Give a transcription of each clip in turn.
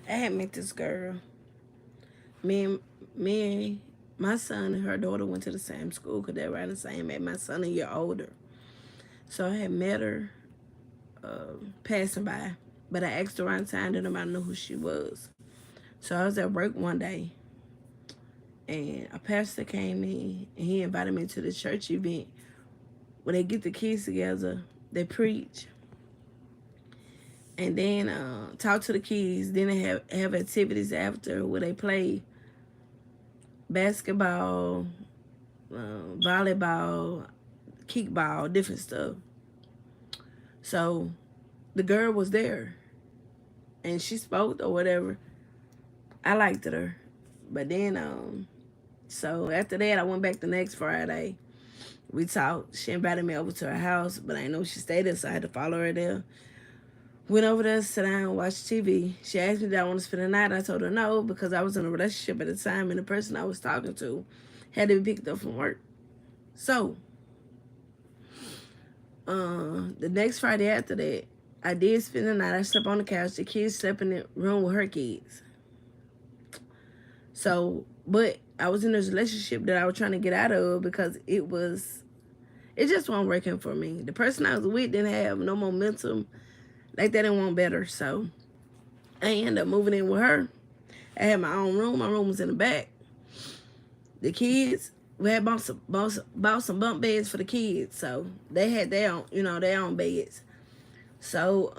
I had met this girl. Me and me, my son and her daughter went to the same school because they were in the same age. My son a year older. So I had met her passing by. But I asked her around time that nobody knew who she was. So I was at work one day and a pastor came in and he invited me to the church event where they get the kids together, they preach, and then talk to the kids. Then they have activities after where they play basketball, volleyball, kickball, different stuff. So the girl was there and she spoke or whatever. I liked her. But then so after that I went back the next Friday. We talked. She invited me over to her house, but I didn't know she stayed there, so I had to follow her there. Went over there, sat down, watched TV. She asked me, did I want to spend the night? I told her no, because I was in a relationship at the time, and the person I was talking to had to be picked up from work. So, the next Friday after that, I did spend the night. I slept on the couch. The kids slept in the room with her kids. So, but I was in this relationship that I was trying to get out of because it just wasn't working for me. The person I was with didn't have no momentum. Like they didn't want better. So I ended up moving in with her. I had my own room. My room was in the back. The kids, we had bought some bunk beds for the kids. So they had their own, their own beds. So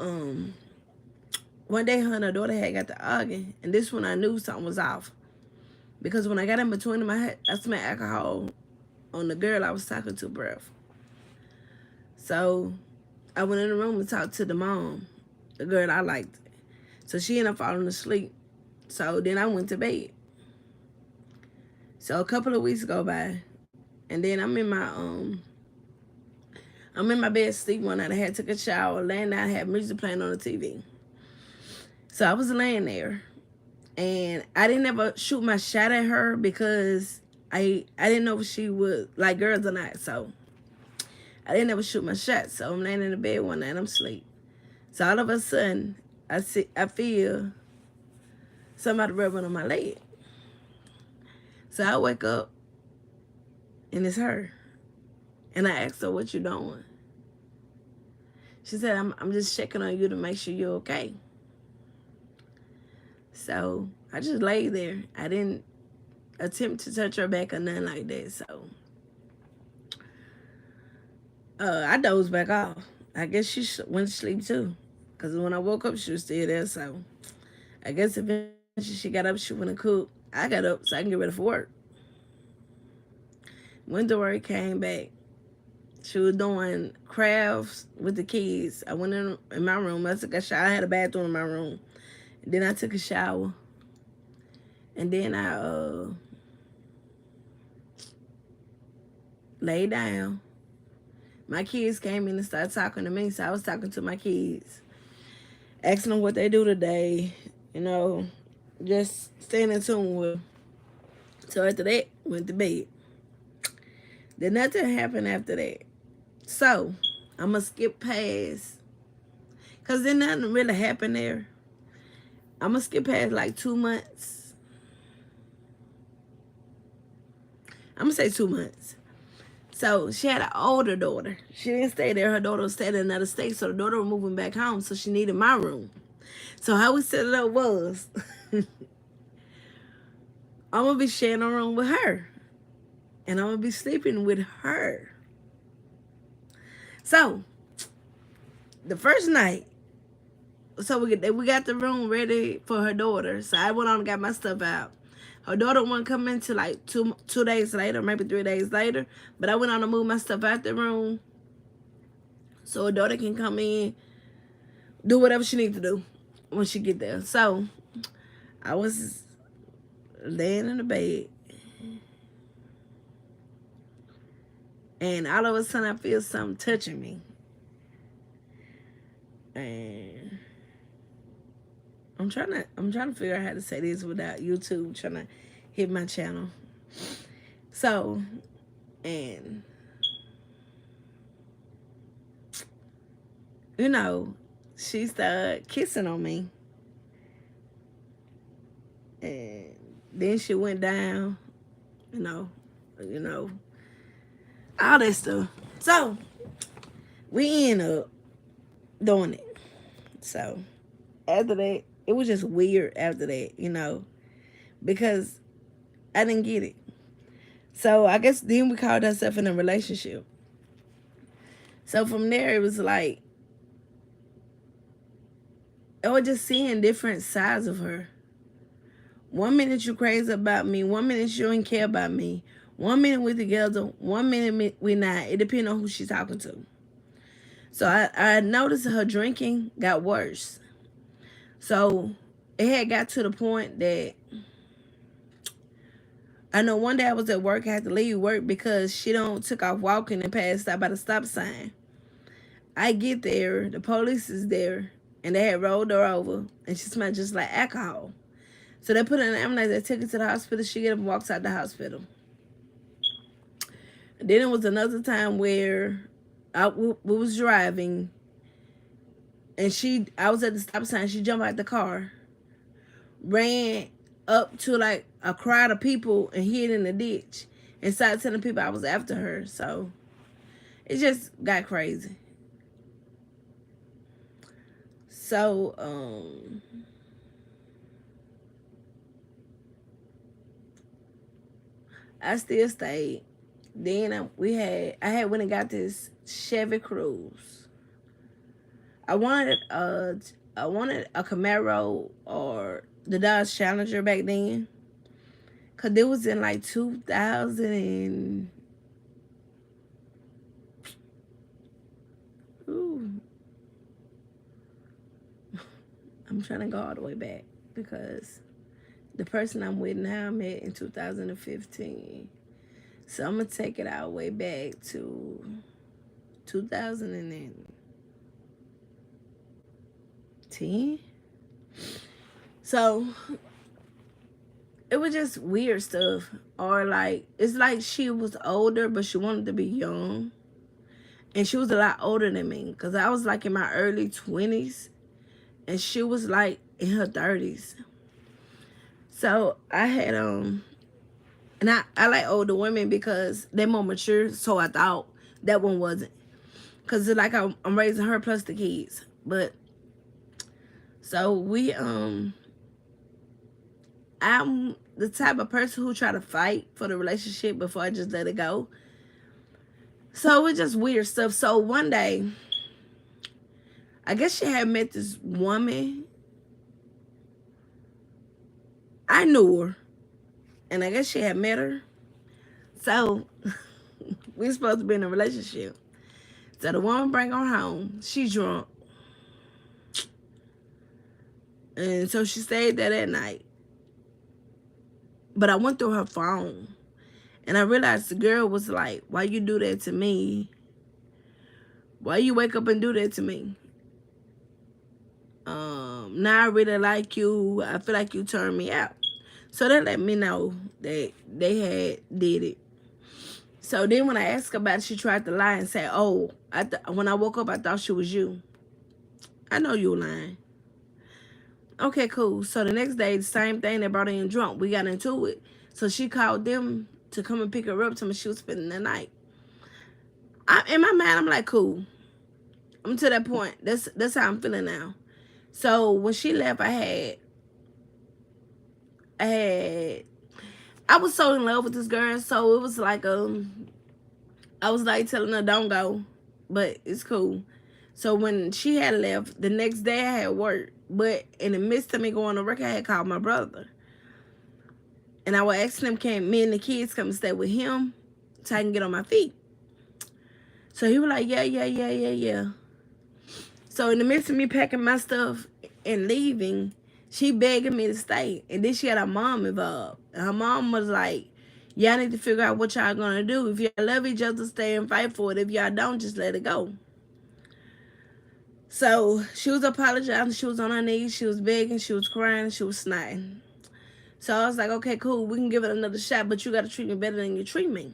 one day her and her daughter had got to arguing. And this one I knew something was off. Because when I got in between them, I smelled alcohol on the girl I was talking to, breath. So I went in the room and talked to the mom, the girl I liked. So she ended up falling asleep. So then I went to bed. So a couple of weeks go by, and then I'm in my bed asleep one night. I had took a shower, laying down, had music playing on the TV. So I was laying there, and I didn't ever shoot my shot at her because I didn't know if she would like girls or not. So I didn't ever shoot my shot. So I'm laying in the bed one night, I'm asleep. So all of a sudden, I feel somebody rubbing on my leg. So I wake up and it's her. And I asked her, what you doing? She said, I'm just checking on you to make sure you're okay. So I just lay there. I didn't attempt to touch her back or nothing like that. So I dozed back off. I guess she went to sleep too. Because when I woke up, she was still there. So I guess eventually she got up, she went to cook. I got up so I can get ready for work. Went to work, came back. She was doing crafts with the kids. I went in my room. I took a shower. I had a bathroom in my room. And then I took a shower. And then I laid down. My kids came in and started talking to me. So I was talking to my kids, asking them what they do today. You know, just staying in tune with them. So after that, went to bed. Then nothing happened after that. So I'm going to skip past, because then nothing really happened there. I'm going to skip past like 2 months. I'm going to say 2 months. So she had an older daughter. She didn't stay there. Her daughter stayed in another state. So the daughter was moving back home. So she needed my room. So how we set it up was, I'm going to be sharing a room with her. And I'm going to be sleeping with her. So the first night, so we got the room ready for her daughter. So I went on and got my stuff out. Her daughter wouldn't come in till like two days later, maybe 3 days later. But I went on to move my stuff out the room so her daughter can come in, do whatever she needs to do when she get there. So I was laying in the bed, and all of a sudden I feel something touching me. And I'm trying to figure out how to say this without YouTube trying to hit my channel. So, and you know, she started kissing on me. And then she went down, you know, you know, all that stuff. So we end up doing it. So after that, it was just weird after that, because I didn't get it. So I guess then we called ourselves in a relationship. So from there, it was like, I was just seeing different sides of her. One minute you crazy about me, one minute you don't care about me. One minute we're together, one minute we not. It depends on who she's talking to. So I noticed her drinking got worse. So it had got to the point that I know one day I was at work, I had to leave work because she don't took off walking and passed out by the stop sign. I get there, the police is there, and they had rolled her over, and she smelled just like alcohol. So they put her in an ambulance, they took her to the hospital, she get up and walks out the hospital. Then it was another time where we was driving, and I was at the stop sign, she jumped out the car, ran up to like a crowd of people and hid in the ditch and started telling people I was after her. So it just got crazy. So I still stayed. Then I had went and got this Chevy Cruze. I wanted a Camaro or the Dodge Challenger back then, cause it was in like 2000 and I'm trying to go all the way back because the person I'm with now I met in 2015. So I'm going to take it all the way back to 2010. So it was just weird stuff. Or like, it's like she was older, but she wanted to be young. And she was a lot older than me because I was like in my early 20s and she was like in her 30s. So I had, and I like older women because they're more mature. So I thought that one wasn't. Because it's like I'm raising her plus the kids. But, so I'm the type of person who try to fight for the relationship before I just let it go. So it's just weird stuff. So one day, I guess she had met this woman. I knew her. And I guess she had met her. So we supposed to be in a relationship. So the woman bring her home. She drunk. And so she stayed there that night. But I went through her phone. And I realized the girl was like, why you do that to me? Why you wake up and do that to me? Now I really like you. I feel like you turned me out. So that let me know that they had did it. So then when I asked her about it, she tried to lie and say, oh, when I woke up, I thought she was you. I know you lying. Okay, cool. So the next day, the same thing, they brought her in drunk. We got into it. So she called them to come and pick her up. Told me she was spending the night. In my mind, I'm like, cool. I'm to that point. That's how I'm feeling now. So when she left, I was so in love with this girl. So it was like, I was like telling her, don't go, but it's cool. So when she had left, the next day I had work. But in the midst of me going to work, I had called my brother. And I was asking him, can me and the kids come and stay with him so I can get on my feet? So he was like, yeah. So in the midst of me packing my stuff and leaving, she begging me to stay. And then she had her mom involved. And her mom was like, y'all need to figure out what y'all gonna do. If y'all love each other, stay and fight for it. If y'all don't, just let it go. So she was apologizing. She was on her knees. She was begging. She was crying. She was snotting. So I was like, okay, cool. We can give it another shot, but you got to treat me better than you treat me.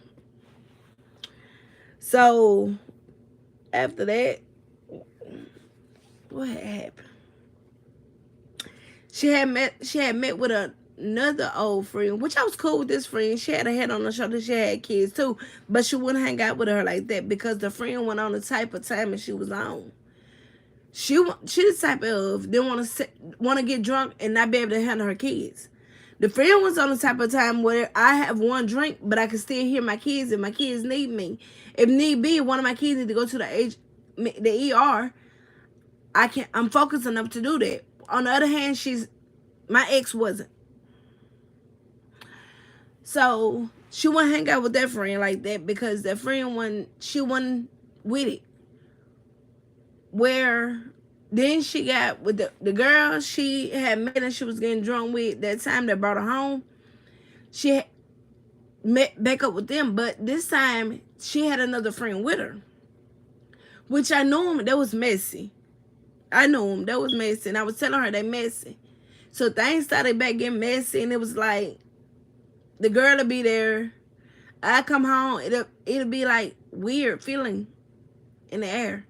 So after that, what had happened? She had met with another old friend, which I was cool with this friend. She had a head on her shoulder. She had kids too, but she wouldn't hang out with her like that because the friend went on the type of time and she was on. She the type of didn't want to get drunk and not be able to handle her kids. The friend was on the type of time where I have one drink, but I can still hear my kids and my kids need me. If need be, one of my kids need to go to the ER. I'm focused enough to do that. On the other hand, my ex wasn't. So she wouldn't hang out with that friend like that because that friend she wasn't with it. Where then she got with the girl she had met and she was getting drunk with that time that brought her home. She met back up with them, but this time she had another friend with her. Which I knew him, that was messy. I knew him, that was messy. And I was telling her they messy. So things started back getting messy and it was like the girl will be there. I come home, it'll be like weird feeling in the air.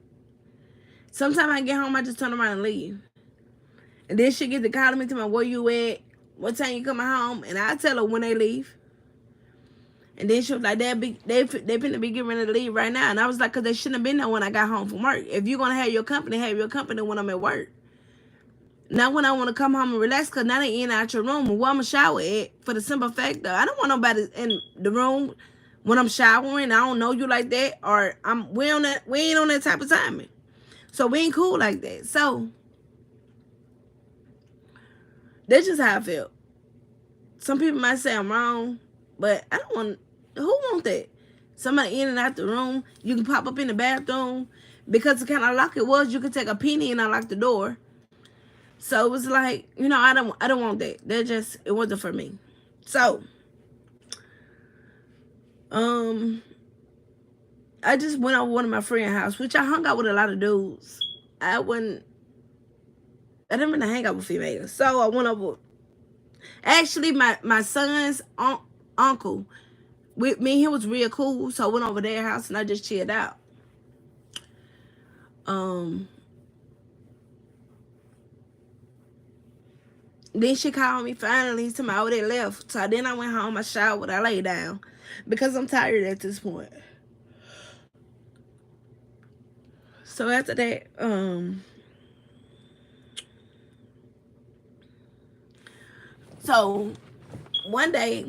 Sometimes I get home, I just turn around and leave. And then she get to calling me to my where you at, what time you coming home, and I tell her when they leave. And then she was like, they finna be getting ready to leave right now. And I was like, because they shouldn't have been there when I got home from work. If you're going to have your company when I'm at work. Not when I want to come home and relax, because now they in and out your room. And where I'm going to shower at, for the simple fact that I don't want nobody in the room when I'm showering. I don't know you like that. Or we ain't on that type of timing. So we ain't cool like that. So that's just how I felt. Some people might say I'm wrong, but I don't want. Who want that? Somebody in and out the room. You can pop up in the bathroom because the kind of lock it was. You could take a penny and unlock the door. So it was like, I don't want that. It wasn't for me. So, I just went over one of my friend's house, which I hung out with a lot of dudes. I didn't really hang out with females. So I went over. Actually, my son's uncle with me, he was real cool. So I went over their house and I just chilled out. Then she called me finally to my they left. So then I went home, I showered, I lay down because I'm tired at this point. So after that, so one day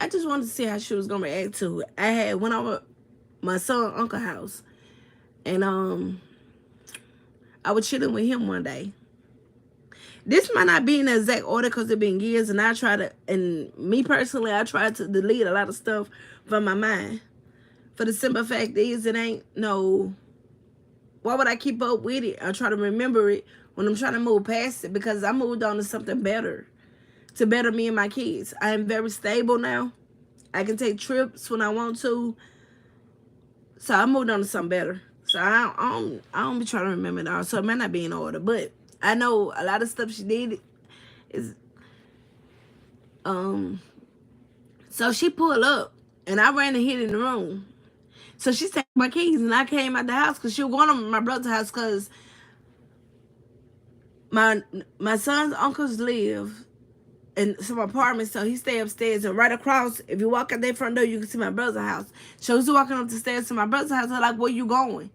I just wanted to see how she was gonna react to it. I had went over my son's uncle's house, and I was chilling with him one day. This might not be in the exact order because it's been years, and me personally, I tried to delete a lot of stuff from my mind. For the simple fact is, it ain't no. Why would I keep up with it? I try to remember it when I'm trying to move past it because I moved on to something better, to better me and my kids. I am very stable now. I can take trips when I want to. So I moved on to something better. So I don't be trying to remember it all. So it might not be in order, but I know a lot of stuff she did is so she pulled up and I ran and hid in the room. So she took my keys and I came out the house because she was going to my brother's house because my son's uncles live in some apartments, so he stay upstairs and right across. If you walk out their front door, you can see my brother's house. So he was walking up the stairs to my brother's house. I'm like, where you going?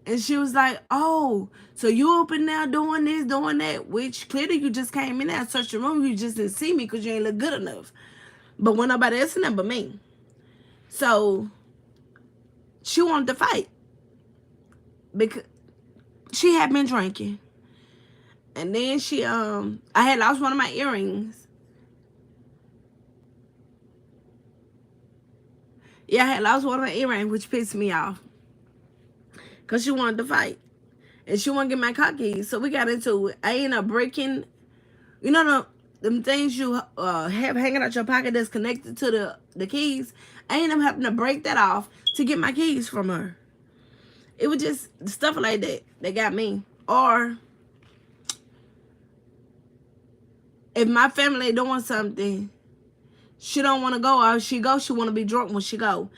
And she was like, oh, so you up in there doing this, doing that, which clearly you just came in there and searched your room. You just didn't see me because you ain't look good enough. But when nobody else in there but me. So she wanted to fight because she had been drinking. And then I had lost one of my earrings. Yeah, I had lost one of my earrings, which pissed me off. Because she wanted to fight. And she wanted to get my car keys. So we got into it. I ended up breaking, them things you have hanging out your pocket that's connected to the keys. I ended up having to break that off to get my keys from her. It was just stuff like that got me. Or if my family doing something, she don't want to go, or she want to be drunk when she go.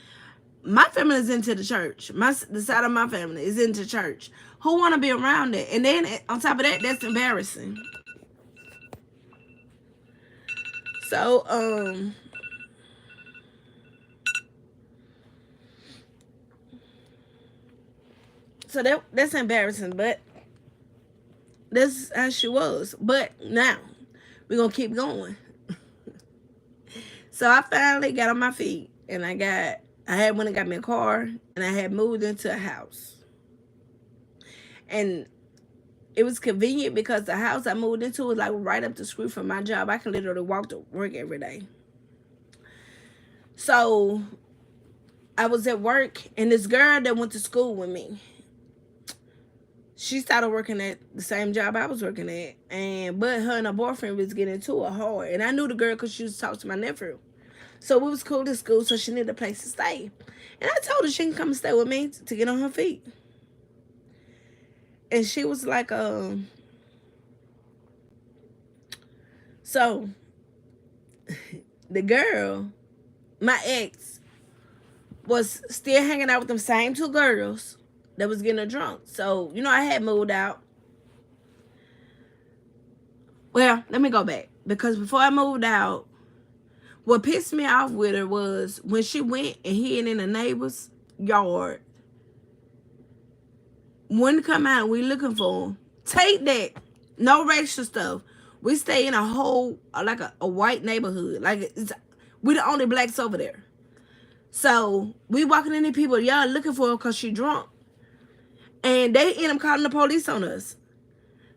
My family is into the church. The side of my family is into church. Who want to be around it? And then on top of that, that's embarrassing. So, that's embarrassing, but that's how she was. But now we're gonna keep going. So I finally got on my feet, and I had went and got me a car, and I had moved into a house, and it was convenient because the house I moved into was like right up the street from my job. I can literally walk to work every day. So I was at work, and this girl that went to school with me, she started working at the same job I was working at, and but her and her boyfriend was getting into it hard, and I knew the girl because she used to talk to my nephew. So we was cool at school, so she needed a place to stay, and I told her she can come and stay with me to get on her feet, and she was like, so the girl, my ex, was still hanging out with them same two girls that was getting her drunk. So, I had moved out. Well, let me go back. Because before I moved out, what pissed me off with her was when she went and hid in the neighbor's yard. When come out, we looking for them. Take that. No racial stuff. We stay in a whole, like a white neighborhood. Like, we the only blacks over there. So, we walking in the people, y'all looking for her because she drunk. And they end up calling the police on us.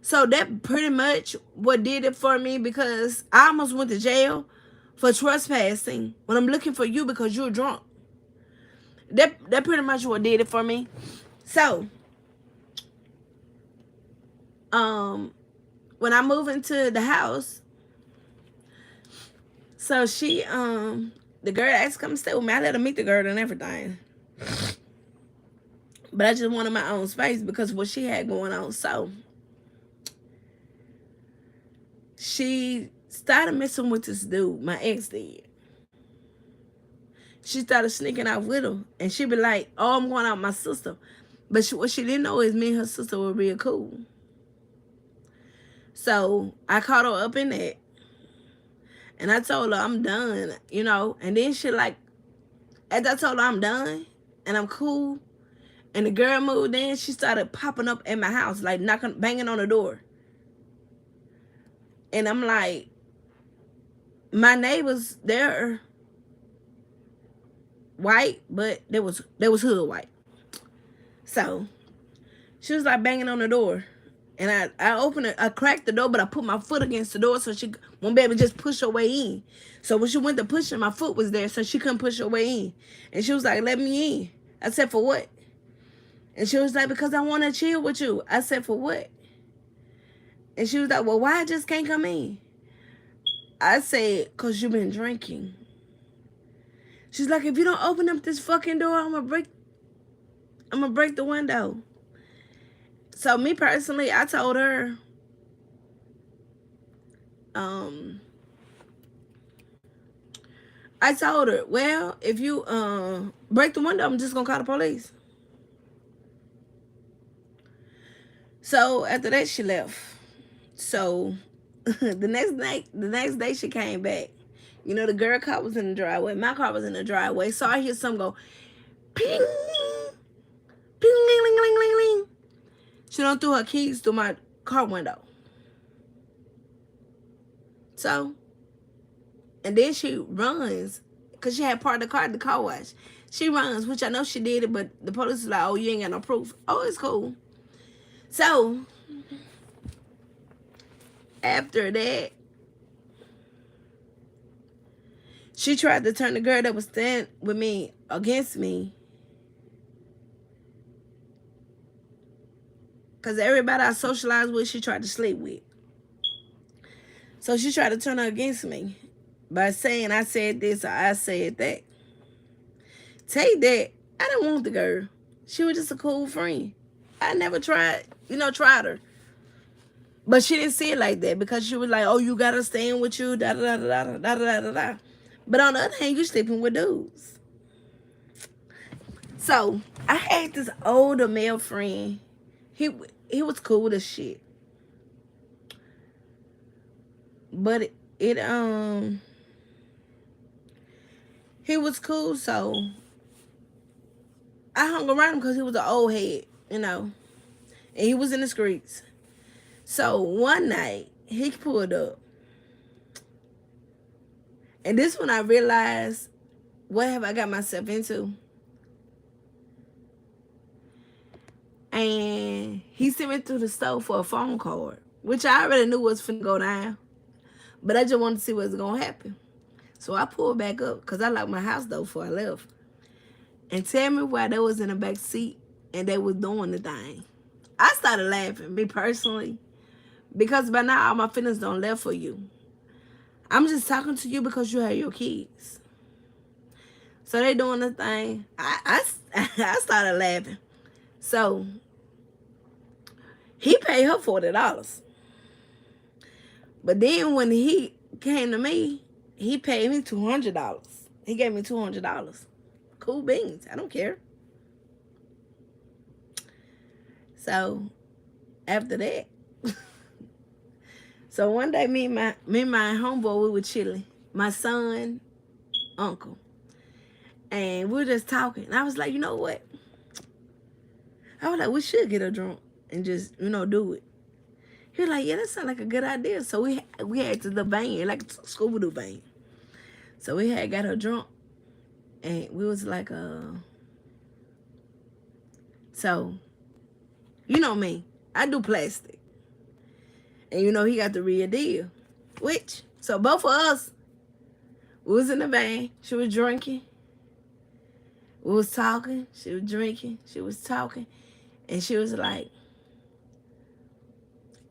So that pretty much what did it for me, because I almost went to jail for trespassing when I'm looking for you because you're drunk. That pretty much what did it for me. So, when I moved into the house, so she, the girl asked to come stay with me. I let her meet the girl and everything. But I just wanted my own space because of what she had going on. So, she started messing with this dude, my ex did. She started sneaking out with him. And she'd be like, oh, I'm going out with my sister. But what she didn't know is me and her sister were real cool. So I caught her up in that. And I told her I'm done, And then she like, as I told her I'm done and I'm cool, and the girl moved in, she started popping up at my house, like banging on the door. And I'm like, my neighbors, they're white, but they was hood white. So she was like banging on the door. And I opened it, I cracked the door, but I put my foot against the door so she won't be able to just push her way in. So when she went to push it, my foot was there, so she couldn't push her way in. And she was like, let me in. I said, for what? And she was like, because I want to chill with you. I said, for what? And she was like, well, why I just can't come in? I said, because you've been drinking. She's like, if you don't open up this fucking door, I'm going to break the window. So me personally, I told her, well, if you break the window, I'm just going to call the police. So after that, she left. So the next day she came back. The girl car was in the driveway. My car was in the driveway. So I hear something go, ping, ping, ling, ling, ling, ling, ling. She done threw her keys through my car window. So, and then she runs, because she had parked the car at the car wash. She runs, which I know she did it, but the police is like, oh, you ain't got no proof. Oh, it's cool. So, after that, she tried to turn the girl that was standing with me against me. Because everybody I socialized with, she tried to sleep with. So she tried to turn her against me by saying I said this or I said that. Take that. I didn't want the girl. She was just a cool friend. I never tried her. But she didn't see it like that, because she was like, oh, you got to stand with you, da da da da da da da da. But on the other hand, you sleeping with dudes. So I had this older male friend. He was cool as shit. But it he was cool, so I hung around him because he was an old head, you know, and he was in the streets. So one night he pulled up, and this when I realized, what have I got myself into? And he sent me through the store for a phone card, which I already knew was finna go down, but I just wanted to see what's gonna happen. So I pulled back up because I locked my house door before I left. And tell me why they was in the back seat and they was doing the thing. I started laughing, me personally, because by now all my feelings don't left for you. I'm just talking to you because you have your kids. So they doing the thing. I started laughing. So he paid her $40. But then when he came to me, he paid me $200. He gave me $200. Cool beans. I don't care. So after that, so one day me and my homeboy, we were chilling. My son, uncle. And we were just talking. And I was like, you know what? I was like, we should get her drunk and just, do it. He was like, yeah, that sounds like a good idea. So we had to the van, like a Scooby-Doo van. So we had got her drunk. And we was like, so, you know me. I do plastic. And he got the real deal. So both of us, we was in the van. She was drinking. We was talking. She was drinking. She was talking. And she was like,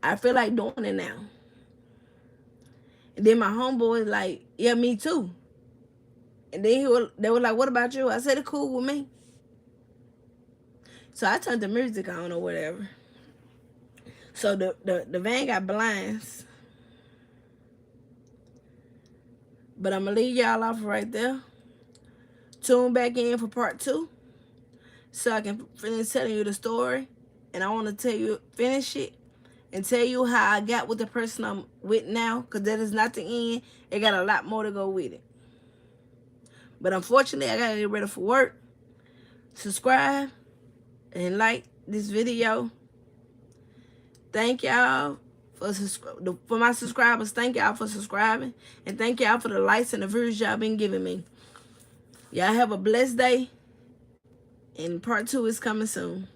I feel like doing it now. And then my homeboy was like, yeah, me too. And then they were like, what about you? I said, it's cool with me. So I turned the music on or whatever. So the van got blinds. But I'm going to leave y'all off right there. Tune back in for part 2. So I can finish telling you the story. And I want to finish it. And tell you how I got with the person I'm with now. Because that is not the end. It got a lot more to go with it. But unfortunately, I got to get ready for work. Subscribe and like this video. Thank y'all for my subscribers. Thank y'all for subscribing. And thank y'all for the likes and the views y'all been giving me. Y'all have a blessed day. And part 2 is coming soon.